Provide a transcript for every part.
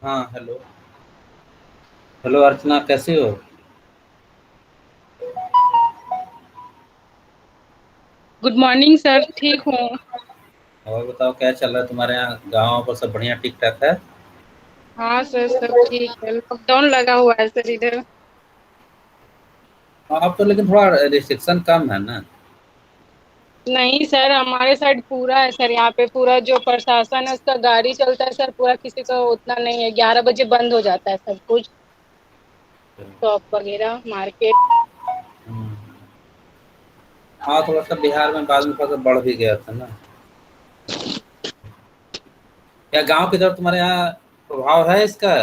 हाँ, hello. Hello अर्चना, कैसे हो? गुड मॉर्निंग सर, ठीक हूँ। और बताओ, क्या चल रहा है तुम्हारे यहाँ? गाँव पर सब बढ़िया, ठीक ठाक है? हाँ सर, सब ठीक है। लॉकडाउन लगा हुआ है सर इधर। हाँ, अब तो लेकिन थोड़ा रिस्ट्रिक्शन कम है ना। नहीं सर, हमारे साइड पूरा है सर। यहाँ पे पूरा जो प्रशासन है उसका गाड़ी चलता है सर। पूरा किसी का उतना नहीं है। 11 बजे बंद हो जाता है सब कुछ। शॉप वगैरह, मार्केट। हम्म। हाँ, थोड़ा सा बिहार में बाद में थोड़ा सा बढ़ भी गया था ना। क्या गांव की तरफ तुम्हारे यहाँ प्रभाव है इसका?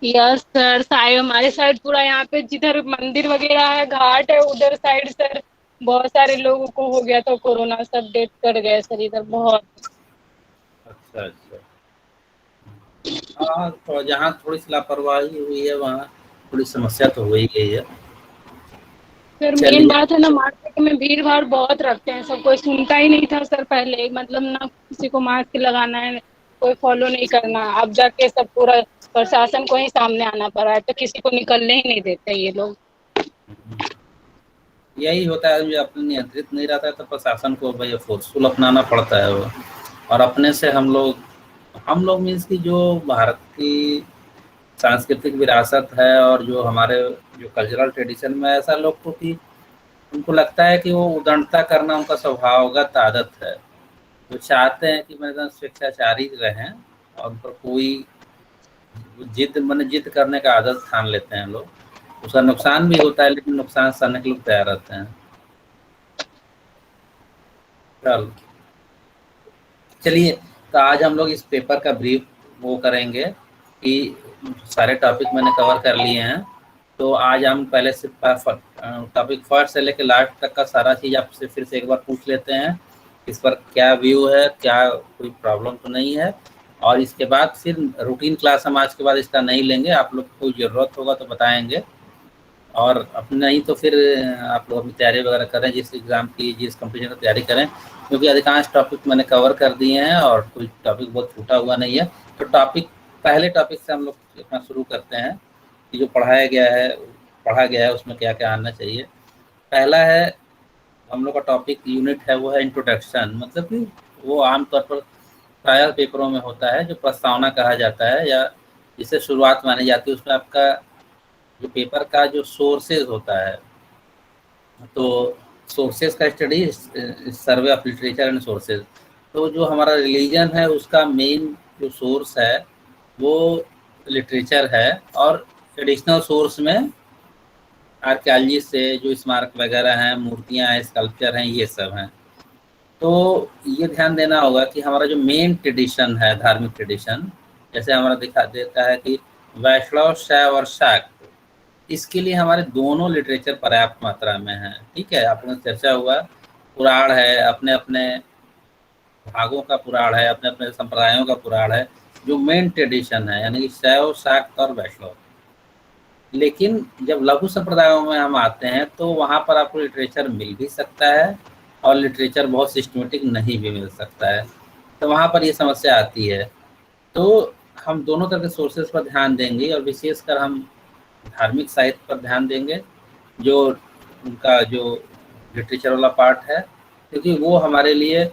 यस सर, साइड हमारे साइड पूरा यहाँ पे जिधर मंदिर वगैरह है, घाट है, उधर साइड सर बहुत सारे लोगों को हो गया था कोरोना। सब डेथ कर गए सर इधर बहुत। अच्छा अच्छा। हाँ, तो जहाँ थोड़ी सी लापरवाही हुई है वहाँ थोड़ी समस्या तो हो ही गई है। सर मेन चलिए। बात है ना, मार्केट में भीड़ भाड़ बहुत रखते हैं। सब कोई सुनता ही नहीं था सर पहले। मतलब ना किसी को मास्क लगाना है, कोई फॉलो नहीं करना। अब जाके सब पूरा प्रशासन को ही सामने आना पड़ा है, तो किसी को निकलने ही नहीं देते ये लोग। यही होता है, जो अपने नियंत्रित नहीं रहता है तो प्रशासन को भाई फोर्सफुल अपनाना पड़ता है वो। और अपने से हम लोग मीन्स की जो भारत की सांस्कृतिक विरासत है और जो हमारे जो कल्चरल ट्रेडिशन में ऐसा लोग को कि उनको लगता है कि वो उदंडता करना उनका स्वभावगत आदत है। वो चाहते हैं कि मतलब स्वेच्छाचारी रहें और उन पर कोई जिद करने का आदत ठान लेते हैं लोग। उसका नुकसान भी होता है, लेकिन नुकसान सहने के लोग तैयार रहते हैं। चलो, चलिए। तो आज हम लोग इस पेपर का ब्रीफ वो करेंगे कि सारे टॉपिक मैंने कवर कर लिए हैं। तो आज हम पहले से टॉपिक फर्स्ट से लेकर लास्ट तक का सारा चीज़ आपसे फिर से एक बार पूछ लेते हैं। इस पर क्या व्यू है, क्या कोई प्रॉब्लम तो नहीं है। और इसके बाद फिर रूटीन क्लास हम आज के बाद इसका नहीं लेंगे। आप लोग को कोई ज़रूरत होगा तो बताएंगे। और अपने नहीं तो फिर आप लोग अपनी तैयारी वगैरह करें, जिस एग्ज़ाम की जिस कंपटीशन की तैयारी करें, क्योंकि अधिकांश टॉपिक मैंने कवर कर दिए हैं और कोई टॉपिक बहुत छूटा हुआ नहीं है। तो पहले टॉपिक से हम लोग अपना शुरू करते हैं कि जो पढ़ा गया है उसमें क्या क्या आना चाहिए। पहला है, हम लोग का टॉपिक यूनिट है वो है इंट्रोडक्शन। मतलब कि वो आमतौर पर प्रायः पेपरों में होता है, जो प्रस्तावना कहा जाता है या जिससे शुरुआत मानी जाती है। उसमें आपका जो पेपर का जो सोर्सेज होता है, तो सोर्सेज का study, survey of literature and sources. तो जो हमारा रिलीजन है उसका मेन जो सोर्स है वो लिटरेचर है। और एडिशनल सोर्स में आर्कियोलॉजी से जो स्मारक वगैरह हैं, मूर्तियां हैं, स्कल्पचर हैं, ये सब हैं। तो ये ध्यान देना होगा कि हमारा जो मेन ट्रेडिशन है, धार्मिक ट्रेडिशन, जैसे हमारा दिखा देता है कि वैष्णव, शैव और शाक्त, इसके लिए हमारे दोनों लिटरेचर पर्याप्त मात्रा में है। ठीक है, अपना चर्चा हुआ। पुराण है, अपने अपने भागों का पुराण है, अपने अपने संप्रदायों का पुराण है। जो मेन ट्रेडिशन है यानी कि शैव, शाक्त और वैष्णव। लेकिन जब लघु संप्रदायों में हम आते हैं तो वहाँ पर आपको लिटरेचर मिल भी सकता है और लिटरेचर बहुत सिस्टमेटिक नहीं भी मिल सकता है। तो वहाँ पर ये समस्या आती है। तो हम दोनों तरह के सोर्सेज पर ध्यान देंगे और विशेषकर हम धार्मिक साहित्य पर ध्यान देंगे, जो उनका जो लिटरेचर वाला पार्ट है, क्योंकि वो हमारे लिए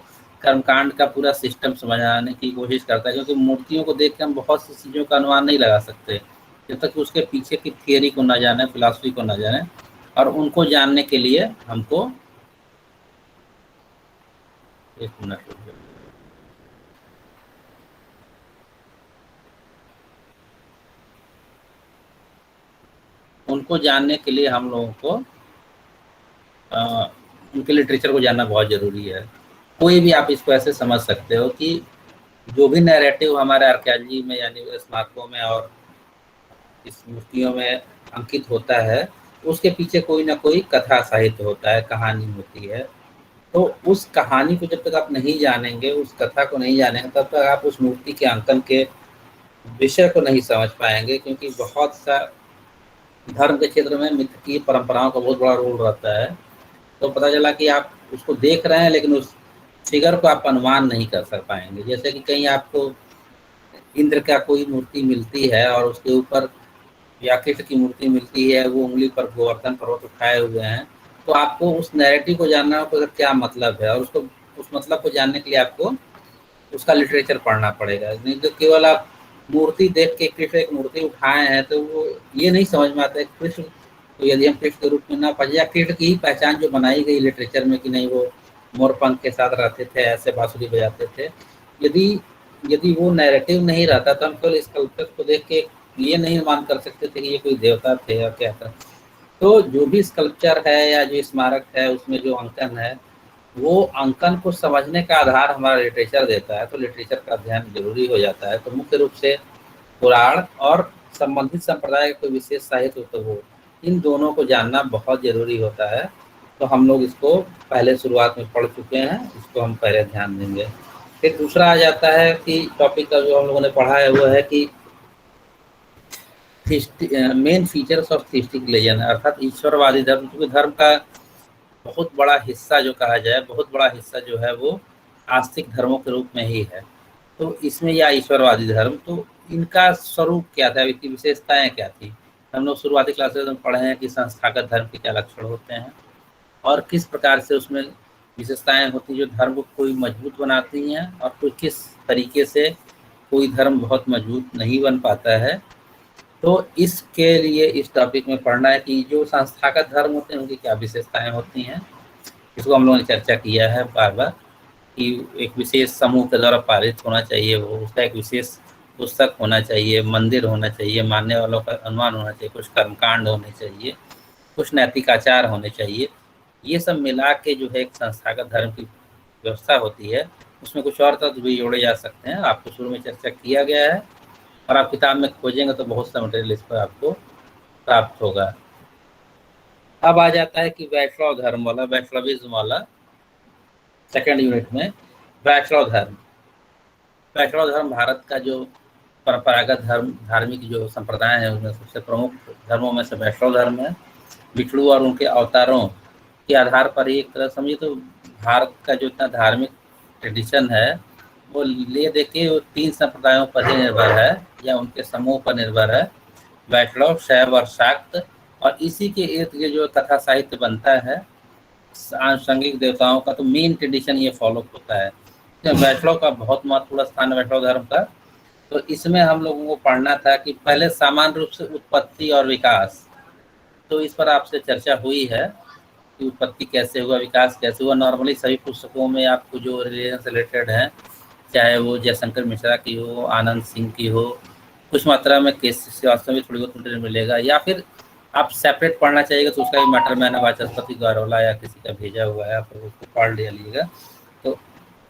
कर्मकांड का पूरा सिस्टम समझाने की कोशिश करता है। क्योंकि मूर्तियों को देख के हम बहुत सी चीज़ों का अनुमान नहीं लगा सकते जब तक कि उसके पीछे की थियरी को ना जाने, फिलॉसफी को ना जाने। और उनको जानने के लिए हमको, एक मिनट रुक जाओ। उनको जानने के लिए हम लोगों को उनके लिटरेचर को जानना बहुत ज़रूरी है। कोई भी आप इसको ऐसे समझ सकते हो कि जो भी नैरेटिव हमारे आर्कियोलॉजी में यानी स्मारकों में और इस मूर्तियों में अंकित होता है, उसके पीछे कोई ना कोई कथा साहित्य होता है, कहानी होती है। तो उस कहानी को जब तक आप नहीं जानेंगे, उस कथा को नहीं जानेंगे, तब तक आप उस मूर्ति के अंकन के विषय को नहीं समझ पाएंगे। क्योंकि बहुत सा धर्म के क्षेत्र में मित्र की परंपराओं का बहुत बड़ा रोल रहता है। तो पता चला कि आप उसको देख रहे हैं लेकिन उस फिगर को आप अनुमान नहीं कर सक पाएंगे। जैसे कि कहीं आपको इंद्र का कोई मूर्ति मिलती है और उसके ऊपर या कृष्ण की मूर्ति मिलती है, वो उंगली पर गोवर्धन पर्वत उठाए हुए हैं, तो आपको उस नैरेटिव को जानना होगा क्या मतलब है, और उसको उस मतलब को जानने के लिए आपको उसका लिटरेचर पढ़ना पड़ेगा। नहीं तो केवल आप मूर्ति देख के कृष्ण एक मूर्ति उठाए हैं तो वो ये नहीं समझ में आता है कृष्ण, तो यदि हम कृष्ण के रूप में ना पढ़े या कृष्ण की ही पहचान जो बनाई गई लिटरेचर में कि नहीं वो मोर पंख के साथ रहते थे, ऐसे बांसुरी बजाते थे, यदि यदि वो नैरेटिव नहीं रहता तो हम केवल स्कल्पचर को देख के ये नहीं मान कर सकते थे कि ये कोई देवता थे या क्या था। तो जो भी स्कल्पचर है या जो स्मारक है उसमें जो अंकन है, वो अंकन को समझने का आधार हमारा लिटरेचर देता है, तो लिटरेचर का अध्ययन जरूरी हो जाता है। तो मुख्य रूप से पुराण और संबंधित संप्रदाय का कोई विशेष साहित्य तो वो इन दोनों को जानना बहुत जरूरी होता है। तो हम लोग इसको पहले शुरुआत में पढ़ चुके हैं, इसको हम पहले ध्यान देंगे। फिर दूसरा आ जाता है कि टॉपिक का जो हम लोगों ने पढ़ा है वो है कि main features of theistic religion, अर्थात ईश्वरवादी धर्म। क्योंकि धर्म का बहुत बड़ा हिस्सा जो कहा जाए, बहुत बड़ा हिस्सा जो है वो आस्तिक धर्मों के रूप में ही है। तो इसमें या ईश्वरवादी धर्म, तो इनका स्वरूप क्या था, इनकी विशेषताएं क्या थी। हम लोग शुरुआती क्लासेस में पढ़े हैं कि संस्थागत धर्म के क्या लक्षण होते हैं और किस प्रकार से उसमें विशेषताएं होती जो धर्म को कोई मजबूत बनाती हैं और कोई किस तरीके से कोई धर्म बहुत मजबूत नहीं बन पाता है। तो इसके लिए इस टॉपिक में पढ़ना है कि जो संस्थागत धर्म होते हैं उनकी क्या विशेषताएं होती हैं। इसको हम लोगों ने चर्चा किया है बार बार कि एक विशेष समूह के द्वारा पालित होना चाहिए, वो उसका एक विशेष पुस्तक होना चाहिए, मंदिर होना चाहिए, मानने वालों का अनुमान होना चाहिए, कुछ कर्मकांड होने चाहिए, कुछ नैतिक आचार होने चाहिए। ये सब मिला के जो है एक संस्थागत धर्म की व्यवस्था होती है। उसमें कुछ और तत्व भी जोड़े जा सकते हैं, आपको शुरू में चर्चा किया गया है और आप किताब में खोजेंगे तो बहुत सा मटेरियल इस पर आपको प्राप्त होगा। अब आ जाता है कि वैष्णव धर्म वाला, वैष्णविज्म वाला सेकेंड यूनिट में। वैष्णव धर्म, वैष्णव धर्म भारत का जो परंपरागत धर्म धार्मिक जो संप्रदाय है उसमें सबसे प्रमुख धर्मों में से वैष्णव धर्म है। विष्णु और उनके अवतारों के आधार पर एक तरह समझिए तो भारत का जो इतना धार्मिक ट्रेडिशन है वो ले देखे वो 3 संप्रदायों पर ही निर्भर है या उनके समूह पर निर्भर है, वैष्णव, शैव और शाक्त। और इसी के इर्द गिर्द जो कथा साहित्य बनता है आनुषंगिक देवताओं का, तो मेन ट्रेडिशन ये फॉलो होता है। तो वैष्णव का बहुत महत्वपूर्ण स्थान है वैष्णव धर्म का। तो इसमें हम लोगों को पढ़ना था कि पहले सामान्य रूप से उत्पत्ति और विकास, तो इस पर आपसे चर्चा हुई है कि उत्पत्ति कैसे हुआ, विकास कैसे हुआ। नॉर्मली सभी पुस्तकों में आपको जो रिलीजन से रिलेटेड है, चाहे वो जयशंकर मिश्रा की हो, आनंद सिंह की हो, कुछ मात्रा में केस श्रीवास्तव में थोड़ी बहुत मटेरियल मिलेगा, या फिर आप सेपरेट पढ़ना चाहिएगा तो उसका भी मैटर मैंने वाचस्पति गौरवला या किसी का भेजा हुआ है, आप उसको पढ़ लीजिएगा। तो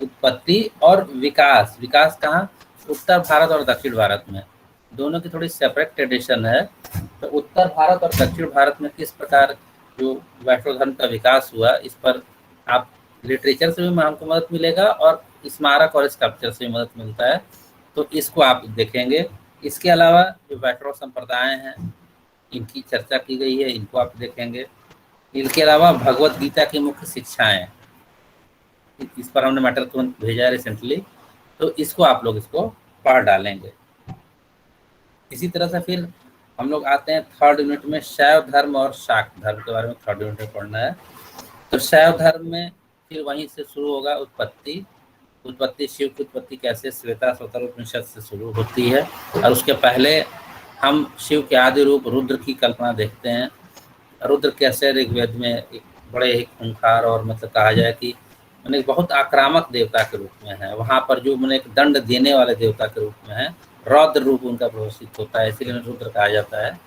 उत्पत्ति और विकास, विकास कहाँ, उत्तर भारत और दक्षिण भारत में, दोनों की थोड़ी सेपरेट ट्रेडिशन है। तो उत्तर भारत और दक्षिण भारत में किस प्रकार जो वैष्णव धर्म का विकास हुआ, इस पर आप लिटरेचर से भी हमको मदद मिलेगा और स्मारक और स्कल्पचर से भी मदद मिलता है, तो इसको आप देखेंगे। इसके अलावा जो वैष्णव संप्रदाय हैं इनकी चर्चा की गई है, इनको आप देखेंगे। इनके अलावा भगवत गीता की मुख्य शिक्षाएं, इस पर हमने मैटर तुरंत भेजा है रिसेंटली, तो इसको आप लोग इसको पढ़ डालेंगे। इसी तरह से फिर हम लोग आते हैं थर्ड यूनिट में, शैव धर्म और शाक्त धर्म के बारे में थर्ड यूनिट में पढ़ना है। तो शैव धर्म में फिर वहीं से शुरू होगा उत्पत्ति, उत्पत्ति शिव की उत्पत्ति कैसे श्वेता स्वतर उपनिषद से शुरू होती है, और उसके पहले हम शिव के आदि रूप रुद्र की कल्पना देखते हैं। रुद्र कैसे ऋग्वेद में एक बड़े ही खूंखार और मतलब कहा जाए कि मैंने बहुत आक्रामक देवता के रूप में है, वहाँ पर जो मैंने एक दंड देने वाले देवता के रूप में है, रौद्र रूप उनका प्रदर्शित होता है, इसीलिए रुद्र कहा जाता है।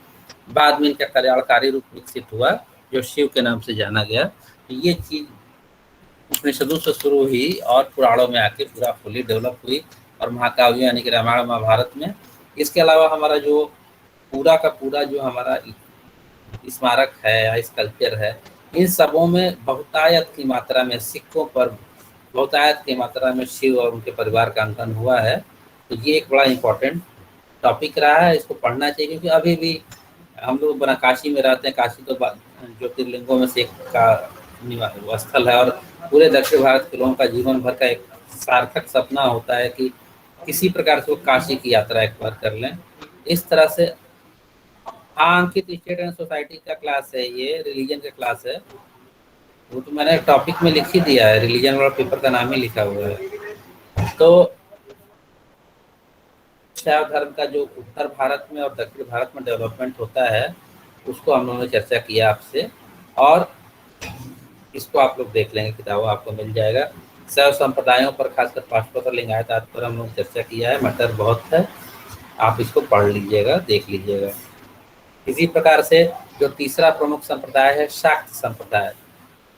बाद में इनका कल्याणकारी रूप विकसित हुआ जो शिव के नाम से जाना गया। तो ये चीज उपनिषदों से शुरू हुई और पुराणों में आके पूरा फुली डेवलप हुई और महाकाव्य यानी कि रामायण महाभारत में। इसके अलावा हमारा जो पूरा का पूरा जो हमारा स्मारक है या स्कल्पचर है, इन सबों में बहुतायत की मात्रा में सिक्कों पर बहुतायत की मात्रा में शिव और उनके परिवार का अंकन हुआ है। तो ये एक बड़ा इम्पोर्टेंट टॉपिक रहा है, इसको पढ़ना चाहिए। क्योंकि अभी भी हम लोग काशी में रहते हैं, काशी तो ज्योतिर्लिंगों में से एक का स्थल है और पूरे दक्षिण भारत के लोगों का जीवन भर का एक सार्थक सपना होता है कि किसी प्रकार से वो काशी की यात्रा एक बार कर लें। इस तरह से अंकित स्टेट एंड सोसाइटी का क्लास है, ये रिलीजन का क्लास है। वो तो मैंने टॉपिक में लिख ही दिया है, रिलीजन वाला पेपर का नाम ही लिखा हुआ है। तो शैव धर्म का जो उत्तर भारत में और दक्षिण भारत में डेवलपमेंट होता है उसको हम लोगों ने चर्चा किया आपसे, और इसको आप लोग देख लेंगे, किताबों आपको मिल जाएगा। शैव संप्रदायों पर खासकर पाशुपत्र लिंगायत आदि पर हम लोग चर्चा किया है, मैटर बहुत है, आप इसको पढ़ लीजिएगा, देख लीजिएगा। इसी प्रकार से जो तीसरा प्रमुख संप्रदाय है शाक्त संप्रदाय।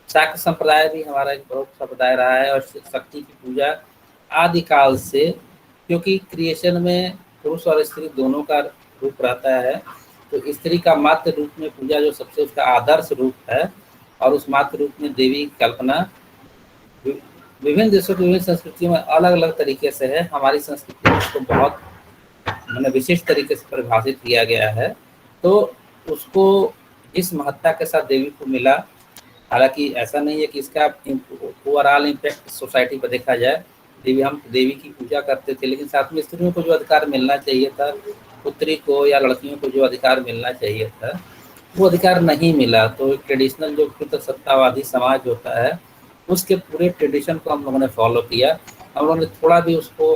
शाक्त संप्रदाय भी हमारा एक प्रमुख संप्रदाय रहा है और शक्ति की पूजा आदिकाल से, क्योंकि क्रिएशन में पुरुष और स्त्री दोनों का रूप रहता है, तो स्त्री का मातृ रूप में पूजा जो सबसे उसका आदर्श रूप है, और उस मातृ रूप में देवी की कल्पना विभिन्न देशों की विभिन्न संस्कृतियों में अलग अलग तरीके से है। हमारी संस्कृति में उसको बहुत मैंने विशिष्ट तरीके से परिभाषित किया गया है। तो उसको जिस महत्ता के साथ देवी को मिला, हालांकि ऐसा नहीं है कि इसका ओवरऑल इम्पैक्ट सोसाइटी पर देखा जाए, हम देवी की पूजा करते थे, लेकिन साथ में स्त्रियों को जो अधिकार मिलना चाहिए था, पुत्री को या लड़कियों को जो अधिकार मिलना चाहिए था, वो अधिकार नहीं मिला। तो एक ट्रेडिशनल जो सत्तावादी समाज होता है उसके पूरे ट्रेडिशन को हम लोगों ने फॉलो किया, हम लोगों ने थोड़ा भी उसको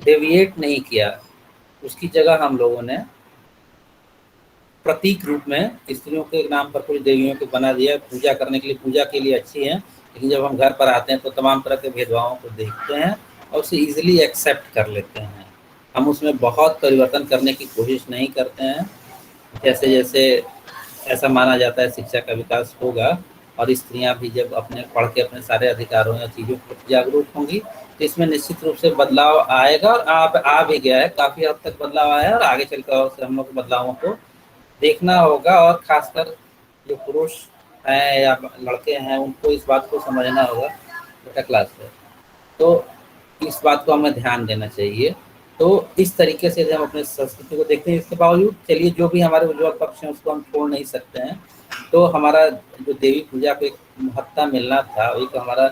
डेविएट नहीं किया। उसकी जगह हम लोगों ने प्रतीक रूप में स्त्रियों के नाम पर कुछ देवियों को बना दिया, पूजा करने के लिए, पूजा के लिए अच्छी हैं, लेकिन जब हम घर पर आते हैं तो तमाम तरह के भेदभावों को देखते हैं और उसे ईजिली एक्सेप्ट कर लेते हैं। हम उसमें बहुत परिवर्तन करने की कोशिश नहीं करते हैं। जैसे जैसे ऐसा माना जाता है शिक्षा का विकास होगा और स्त्रियां भी जब अपने पढ़ के अपने सारे अधिकारों या चीज़ों को जागरूक होंगी तो इसमें निश्चित रूप से बदलाव आएगा, और आ भी गया है, काफ़ी हद तक बदलाव आया है, और आगे चलकर और हम लोग बदलावों को देखना होगा। और खासकर जो पुरुष हैं या लड़के हैं उनको इस बात को समझना होगा, बेटा क्लास है, तो इस बात को हमें ध्यान देना चाहिए। तो इस तरीके से हम अपने संस्कृति को देखते हैं। इसके बावजूद चलिए जो भी हमारे उज्ज्वल पक्ष हैं उसको हम छोड़ नहीं सकते हैं। तो हमारा जो देवी पूजा को एक महत्ता मिलना था, एक हमारा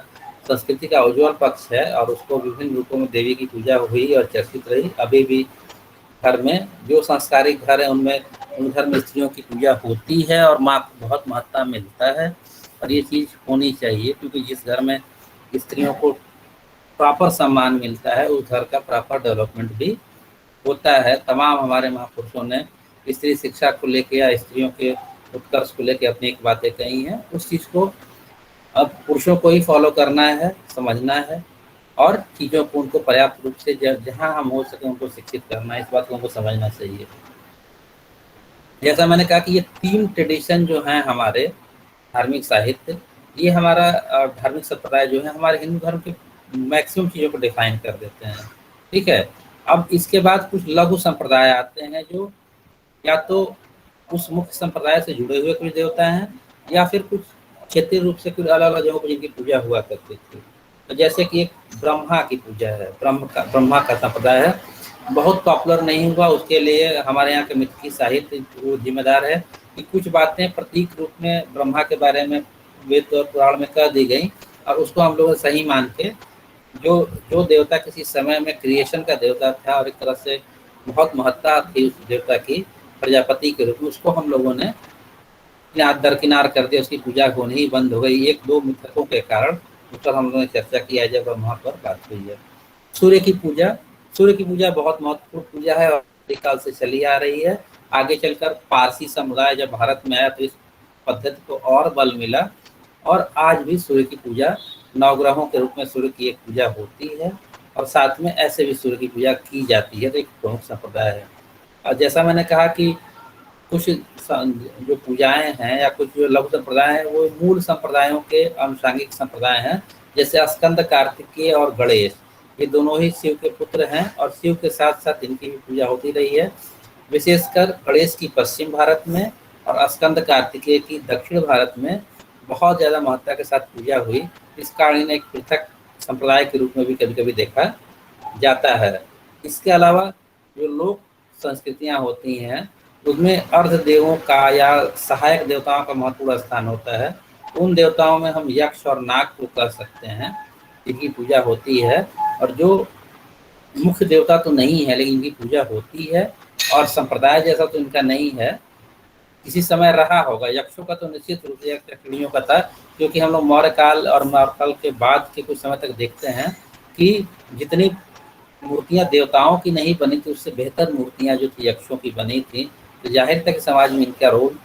संस्कृति का उज्ज्वल पक्ष है, और उसको विभिन्न रूपों में देवी की पूजा हुई और चर्चित रही। अभी भी घर में जो संस्कारिक घर है उनमें उन घर में स्त्रियों की पूजा होती है और माँ को बहुत महत्ता मिलता है, और ये चीज़ होनी चाहिए, क्योंकि जिस घर में स्त्रियों को प्रॉपर सम्मान मिलता है उस घर का प्रॉपर डेवलपमेंट भी होता है। तमाम हमारे महापुरुषों ने स्त्री शिक्षा को लेकर या स्त्रियों के उत्कर्ष को लेकर अपनी एक बातें कही हैं, उस चीज़ को अब पुरुषों को ही फॉलो करना है, समझना है, और चीज़ों को उनको पर्याप्त रूप से जहाँ हम हो सके उनको शिक्षित करना है, इस बात को उनको समझना चाहिए। जैसा मैंने कहा कि ये 3 ट्रेडिशन जो हैं हमारे धार्मिक साहित्य, ये हमारा धार्मिक संप्रदाय जो है हमारे हिंदू धर्म के मैक्सिमम चीज़ों को डिफाइन कर देते हैं, ठीक है। अब इसके बाद कुछ लघु संप्रदाय आते हैं जो या तो उस मुख्य संप्रदाय से जुड़े हुए कुछ देवता हैं या फिर कुछ क्षेत्रीय रूप से कुछ अलग अलग जगहों पर जिनकी पूजा हुआ करती थी। तो जैसे कि एक ब्रह्मा की पूजा है, ब्रह्मा का संप्रदाय है, बहुत पॉपुलर नहीं हुआ, उसके लिए हमारे यहाँ के मिथकी साहित्य वो जिम्मेदार है कि कुछ बातें प्रतीक रूप में ब्रह्मा के बारे में वेद और पुराण में कह दी गई, और उसको हम लोग सही मान के जो देवता किसी समय में क्रिएशन का देवता था और एक तरह से बहुत महत्ता थी उस देवता की प्रजापति के रूप में, उसको हम लोगों ने दरकिनार कर दिया, उसकी पूजा होनी ही बंद हो गई 1-2 मिथकों के कारण। उस पर हम लोगों ने चर्चा किया जब वहाँ पर बात हुई है। सूर्य की पूजा बहुत महत्वपूर्ण पूजा है और काल से चली आ रही है। आगे चलकर पारसी समुदाय जब भारत में आया तो इस पद्धति को और बल मिला, और आज भी सूर्य की पूजा नवग्रहों के रूप में सूर्य की एक पूजा होती है, और साथ में ऐसे भी सूर्य की पूजा की जाती है, तो एक प्रमुख संप्रदाय है। और जैसा मैंने कहा कि कुछ जो पूजाएं हैं या कुछ जो लघु संप्रदाय हैं वो मूल संप्रदायों के आनुषंगिक संप्रदाय हैं, जैसे स्कंद, कार्तिकेय और गणेश, ये दोनों ही शिव के पुत्र हैं और शिव के साथ साथ इनकी भी पूजा होती रही है। विशेषकर गणेश की पश्चिम भारत में और स्कंद कार्तिकेय की दक्षिण भारत में बहुत ज़्यादा महत्ता के साथ पूजा हुई। इस कारण इन्हें एक पृथक संप्रदाय के रूप में भी कभी कभी देखा जाता है। इसके अलावा जो लोक संस्कृतियाँ होती हैं उसमें अर्ध देवों का या सहायक देवताओं का महत्वपूर्ण स्थान होता है। उन देवताओं में हम यक्ष और नाग को कर सकते हैं, जिनकी पूजा होती है, और जो मुख्य देवता तो नहीं है लेकिन इनकी पूजा होती है, और संप्रदाय जैसा तो इनका नहीं है, किसी समय रहा होगा। यक्षों का तो निश्चित रूप से यक्षिणियों का था, क्योंकि हम लोग मौर्य काल और मौर्य काल के बाद के कुछ समय तक देखते हैं कि जितनी मूर्तियां देवताओं की नहीं बनी थी, उससे बेहतर मूर्तियां जो थी यक्षों की बनी थी। तो जाहिर था कि समाज में इनका रोल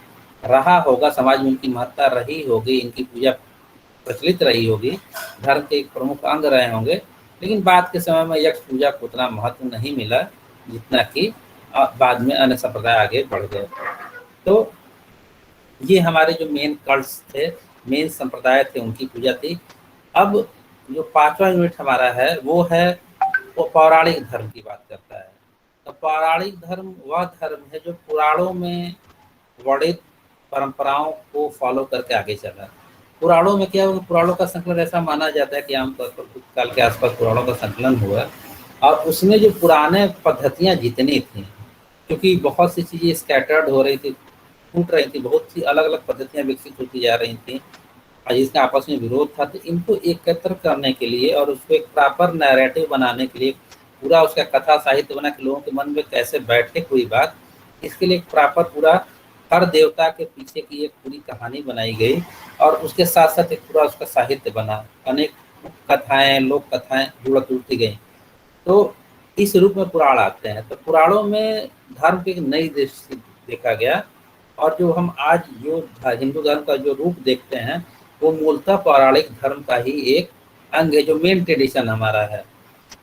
रहा होगा, समाज में इनकी महत्ता रही होगी, इनकी पूजा प्रचलित रही होगी, धर्म के एक प्रमुख अंग रहे होंगे। लेकिन बाद के समय में यक्ष पूजा को उतना महत्व नहीं मिला जितना कि बाद में अन्य संप्रदाय आगे बढ़ गए। तो ये हमारे जो मेन कल्ट्स थे, मेन संप्रदाय थे, उनकी पूजा थी। अब जो 5वां यूनिट हमारा है वो पौराणिक धर्म की बात करता है। तो पौराणिक धर्म वह धर्म है जो पुराणों में वर्णित परंपराओं को फॉलो करके आगे चला। पुराणों में क्या हुआ, पुराणों का संकलन ऐसा माना जाता है कि आमतौर पर कुछ काल के आसपास पुराणों का संकलन हुआ, और उसमें जो पुराने पद्धतियां जितनी थी, क्योंकि बहुत सी चीज़ें स्कैटर्ड हो रही थी, टूट रही थी, बहुत सी अलग अलग पद्धतियां विकसित होती जा रही थी और जिसका आपस में विरोध था, तो इनको एकत्र करने के लिए और उसको एक प्रॉपर नैरेटिव बनाने के लिए, पूरा उसका कथा साहित्य बना के लोगों के मन में कैसे बैठे कोई बात, इसके लिए एक प्रॉपर पूरा हर देवता के पीछे की एक पूरी कहानी बनाई गई, और उसके साथ साथ एक पूरा उसका साहित्य बना, अनेक कथाएं, लोक कथाएं जुड़ती गई। तो इस रूप में पुराण आते हैं। तो पुराणों में धर्म की एक नई दृष्टि देखा गया, और जो हम आज जो हिंदू धर्म का जो रूप देखते हैं वो मूलतः पौराणिक धर्म का ही एक अंग है, जो मेन ट्रेडिशन हमारा है।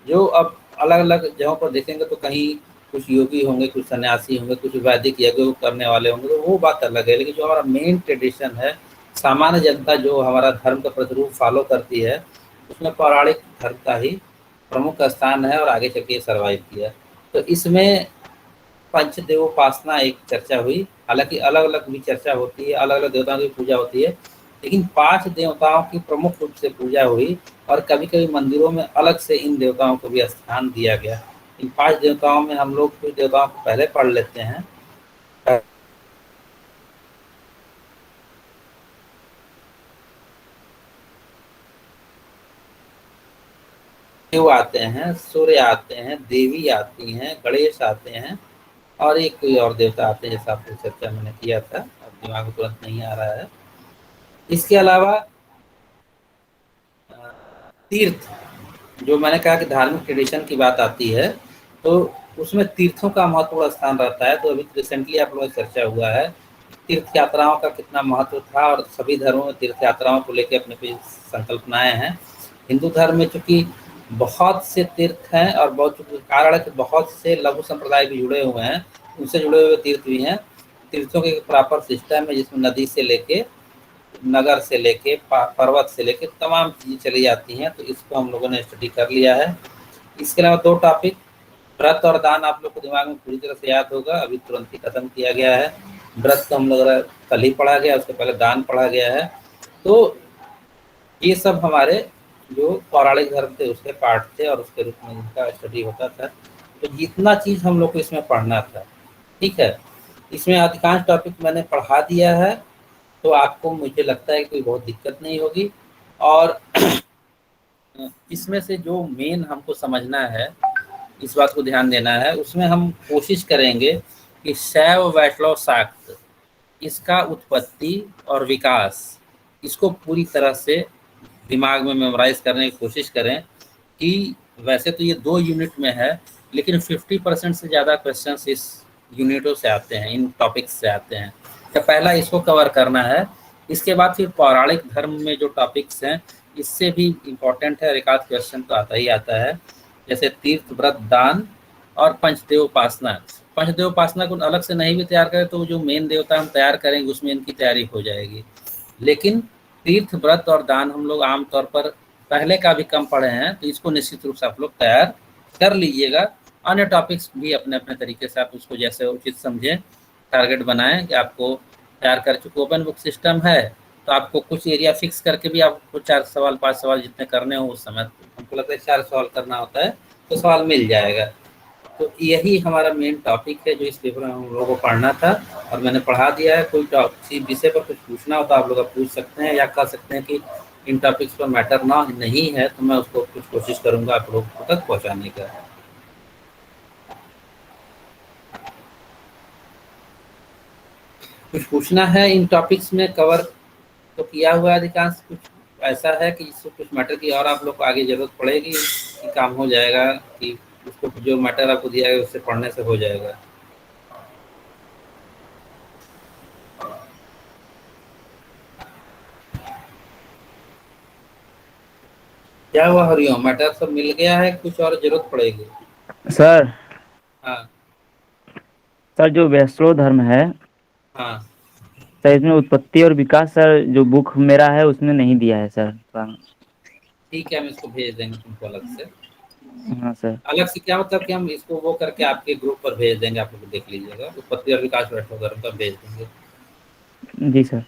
जो अब अलग अलग जगहों पर देखेंगे तो कहीं कुछ योगी होंगे, कुछ सन्यासी होंगे, कुछ वैदिक यज्ञ करने वाले होंगे, तो वो बात अलग है। लेकिन जो हमारा मेन ट्रेडिशन है, सामान्य जनता जो हमारा धर्म का प्रतिरूप फॉलो करती है, उसमें पौराणिक धर्म का ही प्रमुख स्थान है और आगे चल के सर्वाइव किया। तो इसमें पंचदेवोपासना एक चर्चा हुई, हालांकि अलग अलग भी चर्चा होती है, अलग अलग देवताओं की पूजा होती है, लेकिन 5 देवताओं की प्रमुख रूप से पूजा हुई, और कभी कभी मंदिरों में अलग से इन देवताओं को भी स्थान दिया गया। इन 5 देवताओं में हम लोग कुछ देवताओं को पहले पढ़ लेते हैं। शिव आते हैं, सूर्य आते हैं, देवी आती हैं, गणेश आते हैं, और एक कोई और देवता आते हैं, जैसा आपको चर्चा मैंने किया था, अब दिमाग में तुरंत नहीं आ रहा है। इसके अलावा तीर्थ, जो मैंने कहा कि धार्मिक ट्रेडिशन की बात आती है, तो उसमें तीर्थों का महत्वपूर्ण स्थान रहता है। तो अभी रिसेंटली आप लोगों से चर्चा हुआ है तीर्थ यात्राओं का कितना महत्व था, और सभी धर्मों में तीर्थ यात्राओं को लेकर अपने पे संकल्पनाएं हैं। हिंदू धर्म में चूंकि बहुत से तीर्थ हैं, और बहुत कारण है कि बहुत से लघु संप्रदाय भी जुड़े हुए हैं, उनसे जुड़े हुए तीर्थ भी हैं। तीर्थों के प्रॉपर सिस्टम है, जिसमें नदी से लेके, नगर से लेके, पर्वत से लेके तमाम चीज़ें चली जाती हैं। तो इसको हम लोगों ने स्टडी कर लिया है। इसके अलावा 2 टॉपिक, व्रत और दान, आप लोग को दिमाग में पूरी तरह से याद होगा, अभी तुरंत ही खत्म किया गया है। व्रत तो हम लोग कल ही पढ़ा गया, उसके पहले दान पढ़ा गया है। तो ये सब हमारे जो पौराणिक धर्म थे उसके पार्ट थे, और उसके रूप में इनका स्टडी होता था। तो जितना चीज़ हम लोग को इसमें पढ़ना था, ठीक है, इसमें अधिकांश टॉपिक मैंने पढ़ा दिया है, तो आपको मुझे लगता है कि कोई बहुत दिक्कत नहीं होगी। और इसमें से जो मेन हमको समझना है, इस बात को ध्यान देना है, उसमें हम कोशिश करेंगे कि शैव वैष्णव शाक्त, इसका उत्पत्ति और विकास, इसको पूरी तरह से दिमाग में मेमोराइज करने की कोशिश करें। कि वैसे तो ये 2 यूनिट में है, लेकिन 50% से ज़्यादा क्वेश्चंस इस यूनिटों से आते हैं, इन टॉपिक्स से आते हैं। तो पहला इसको कवर करना है। इसके बाद फिर पौराणिक धर्म में जो टॉपिक्स हैं, इससे भी इम्पोर्टेंट है, एक आध क्वेश्चन तो आता ही आता है, जैसे तीर्थ, व्रत, दान और पंचदेवोपासना। पंचदेवोपासना को अलग से नहीं भी तैयार करें तो जो मेन देवता हम तैयार करेंगे उसमें इनकी तैयारी हो जाएगी। लेकिन तीर्थ, व्रत और दान हम लोग आमतौर पर पहले का भी कम पढ़े हैं, तो इसको निश्चित रूप से आप लोग तैयार कर लीजिएगा। अन्य टॉपिक्स भी अपने अपने तरीके से आप उसको जैसे उचित समझें, टारगेट बनाएं कि आपको तैयार कर चुके। ओपन बुक सिस्टम है, तो आपको कुछ एरिया फिक्स करके भी आपको 4 सवाल 5 सवाल जितने करने हो उस समय, हमको लगता है 4 सवाल करना होता है, तो सवाल मिल जाएगा। तो यही हमारा मेन टॉपिक है जो इस पेपर में हम लोगों को पढ़ना था, और मैंने पढ़ा दिया है। कोई किसी विषय पर कुछ पूछना हो तो आप लोग पूछ सकते हैं, या कह सकते हैं कि इन टॉपिक्स पर मैटर ना नहीं है, तो मैं उसको कुछ कोशिश करूंगा आप लोगों तक पहुंचाने का। कुछ पूछना है इन टॉपिक्स में? कवर तो किया हुआ है अधिकांश। कुछ ऐसा है कि जिससे कुछ मैटर की और आप लोग को आगे जरूरत पड़ेगी कि काम हो जाएगा, कि उसको जो मैटर आपको दिया है उससे पढ़ने से हो जाएगा? क्या हुआ हरिओम, मैटर सब मिल गया है, कुछ और जरूरत पड़ेगी? सर हाँ सर जो वैष्णव धर्म है हाँ सर, इसमें उत्पत्ति और विकास सर जो बुक मेरा है उसमें नहीं दिया है सर। ठीक है, हम इसको भेज देंगे तुमको अलग से। हाँ सर। अलग से क्या मतलब कि हम इसको वो करके आपके ग्रुप पर भेज देंगे, आप लोग देख लीजिएगा। उत्पत्ति और विकास वैष्णव धर्म का भेज देंगे। जी सर।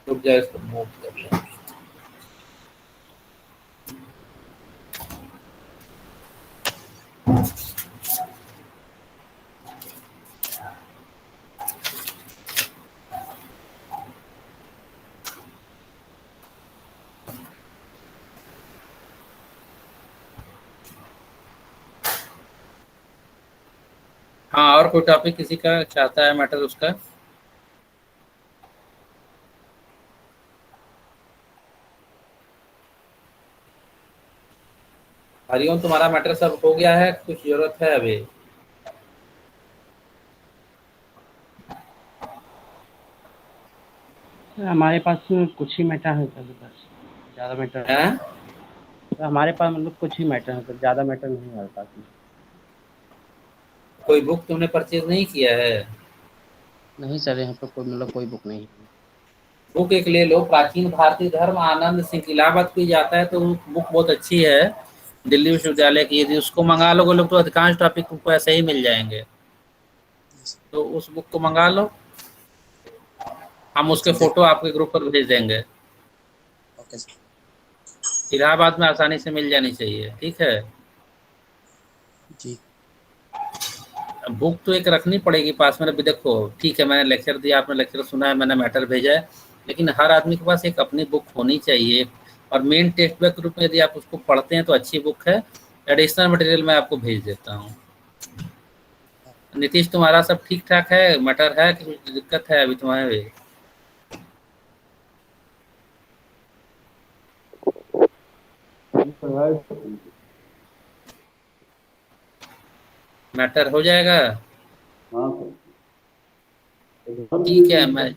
रुक जाए, इसको मूव कर लें। हाँ, और कोई टॉपिक किसी का चाहता है मैटर उसका? हरिओम, तुम्हारा मैटर सब हो गया है, कुछ जरूरत है अभी? हमारे पास कुछ ही मैटर है सर, बस ज़्यादा मैटर है? तो हमारे पास मतलब कुछ ही मैटर है सर, ज़्यादा मैटर नहीं है हमारे पास में। कोई बुक तुमने परचेज नहीं किया है? नहीं सर, यहाँ पर कोई मतलब कोई बुक नहीं है। बुक एक ले लो, प्राचीन भारतीय धर्म आनंद सिंह, इलाहाबाद कोई जाता है तो बुक बहुत अच्छी है, दिल्ली विश्वविद्यालय की। यदि उसको मंगा लोगे लोग तो अधिकांश टॉपिक तुमको ऐसे ही मिल जाएंगे, तो उस बुक को मंगा लो। हम उसके फोटो आपके ग्रुप पर भेज देंगे। Okay sir. इलाहाबाद में आसानी से मिल जानी चाहिए, ठीक है। जी। बुक तो एक रखनी पड़ेगी पास में। अभी देखो, ठीक है, मैंने लेक्चर दिया, आपने लेक्चर सुना है, मैंने मैटर भेजा है, लेकिन हर आदमी के पास एक अपनी बुक होनी चाहिए। और मेन टेक्स्ट बुक के रूप में यदि आप उसको पढ़ते हैं तो अच्छी बुक है। एडिशनल मटेरियल मैं आपको भेज देता हूँ। नीतीश, तुम्हारा सब ठीक ठाक है? मैटर है कि कुछ दिक्कत है अभी तुम्हारे भी? मैटर हो जाएगा? ठीक है, मैं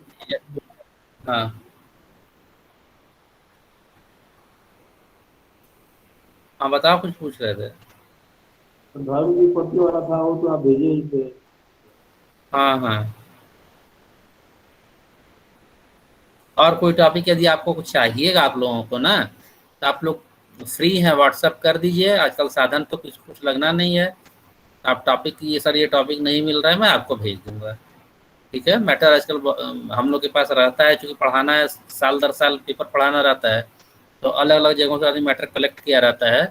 हाँ हाँ बताओ, कुछ पूछ रहे थे। धर्म की उत्पत्ति वाला था वो तो आप भेजे ही थे। हाँ हाँ, और कोई टॉपिक यदि आपको कुछ चाहिएगा आप लोगों को ना, तो आप लोग फ्री हैं, व्हाट्सअप कर दीजिए। आजकल साधन तो कुछ लगना नहीं है। आप टॉपिक, ये सर ये टॉपिक नहीं मिल रहा है, मैं आपको भेज दूंगा, ठीक है। मैटर आजकल हम लोग के पास रहता है, चूँकि पढ़ाना है, साल दर साल पेपर पढ़ाना रहता है, तो अलग अलग जगहों से आदमी मैटर कलेक्ट किया रहता है।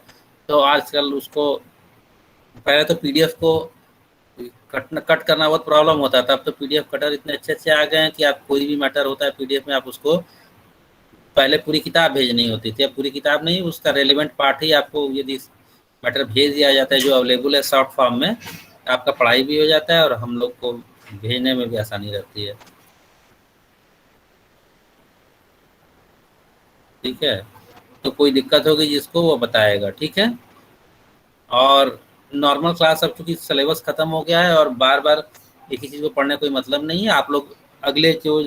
तो आजकल उसको, पहले तो पीडीएफ को कट करना बहुत प्रॉब्लम होता था। अब तो पीडीएफ कटर इतने अच्छे अच्छे आ गए हैं कि आप कोई भी मैटर होता है पीडीएफ में, आप उसको पहले पूरी किताब भेजनी होती थी, अब पूरी किताब नहीं, उसका रेलिवेंट पार्ट ही आपको यदि मैटर भेज दिया जाता है जो अवेलेबल है शॉर्ट फॉर्म में, आपका पढ़ाई भी हो जाता है और हम लोग को भेजने में भी आसानी रहती है, ठीक है। तो कोई दिक्कत होगी जिसको वो बताएगा, ठीक है। और नॉर्मल क्लास अब चूँकि सिलेबस ख़त्म हो गया है और बार बार एक ही चीज़ को पढ़ने कोई मतलब नहीं है। आप लोग अगले जो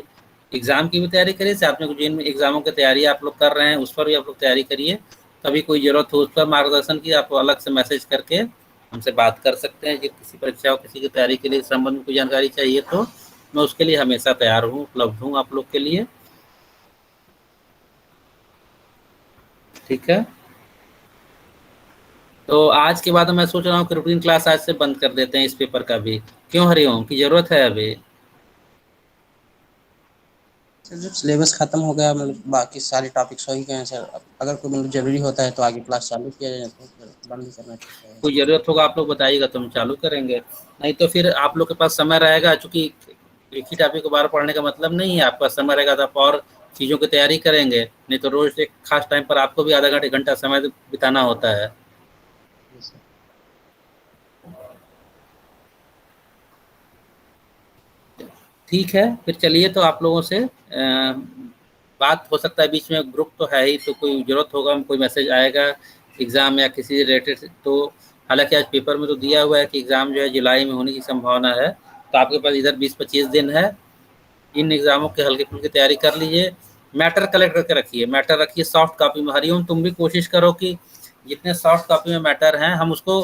एग्ज़ाम की भी तैयारी करिए, साथ में जिन एग्ज़ामों की तैयारी आप लोग कर रहे हैं उस पर भी आप लोग तैयारी करिए। कभी कोई ज़रूरत हो उस पर मार्गदर्शन की, आप अलग से मैसेज करके हमसे बात कर सकते हैं। कि किसी परीक्षा और किसी की तैयारी के लिए संबंध में कोई जानकारी चाहिए तो मैं उसके लिए हमेशा तैयार हूँ, उपलब्ध हूँ आप लोग के लिए, ठीक है। तो आज के बाद मैं सोच रहा हूँ कि रूटीन क्लास आज से बंद कर देते हैं इस पेपर का भी। क्यों हरिओम, की जरूरत है अभी? सर जब सिलेबस खत्म हो गया मतलब बाकी सारे टॉपिक्स हो ही गए हैं सर, अगर कोई मतलब जरूरी होता है तो आगे क्लास चालू किया जाए, तो फिर बंद ही करना ठीक है। कोई ज़रूरत होगा आप लोग बताइएगा तो हम चालू करेंगे, नहीं तो फिर आप लोग के पास समय रहेगा, चूँकि एक ही टॉपिक को बार पढ़ने का मतलब नहीं है, आपके पास समय रहेगा तो आप और चीज़ों की तैयारी करेंगे, नहीं तो रोज़ एक खास टाइम पर आपको भी आधा घंटे घंटा समय बिताना होता है। जी सर। ठीक है, फिर चलिए, तो आप लोगों से बात हो सकता है बीच में, ग्रुप तो है ही, तो कोई ज़रूरत होगा, कोई मैसेज आएगा एग्ज़ाम या किसी रिलेटेड, तो हालांकि आज पेपर में तो दिया हुआ है कि एग्ज़ाम जो है जुलाई में होने की संभावना है, तो आपके पास इधर 20-25 दिन है, इन एग्ज़ामों के हल्के फुल्के तैयारी कर लीजिए। मैटर कलेक्ट करके रखिए, मैटर रखिए सॉफ्ट कॉपी में। हरिओम तुम भी कोशिश करो कि जितने सॉफ्ट कॉपी में मैटर हैं हम उसको,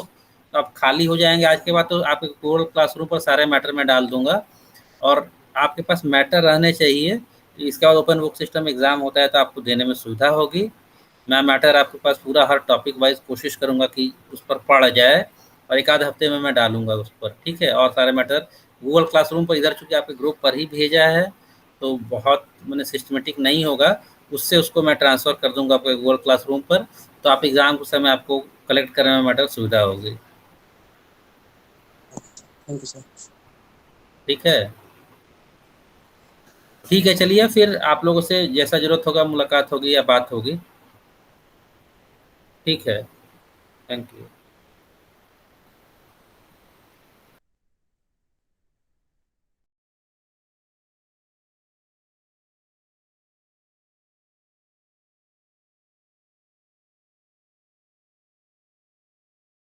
अब खाली हो जाएंगे आज के बाद तो आपके गूगल क्लासरूम पर सारे मैटर में डाल दूंगा, और आपके पास मैटर रहने चाहिए। इसके बाद ओपन बुक सिस्टम एग्ज़ाम होता है तो आपको देने में सुविधा होगी। मैं मैटर आपके पास पूरा हर टॉपिक वाइज कोशिश करूंगा कि उस पर पढ़ जाए, और एक आध हफ्ते में मैं डालूंगा उस पर, ठीक है। और सारे मैटर गूगल क्लासरूम पर, इधर चूँकि आपके ग्रुप पर ही भेजा है तो बहुत मैंने सिस्टमेटिक नहीं होगा, उससे उसको मैं ट्रांसफ़र कर दूंगा आपके गूगल क्लासरूम पर, तो आप एग्ज़ाम के समय आपको कलेक्ट करने में मैटर सुविधा होगी। Thank you sir. ठीक है, ठीक है, चलिए फिर आप लोगों से जैसा ज़रूरत होगा मुलाकात होगी या बात होगी। ठीक है, थैंक यू।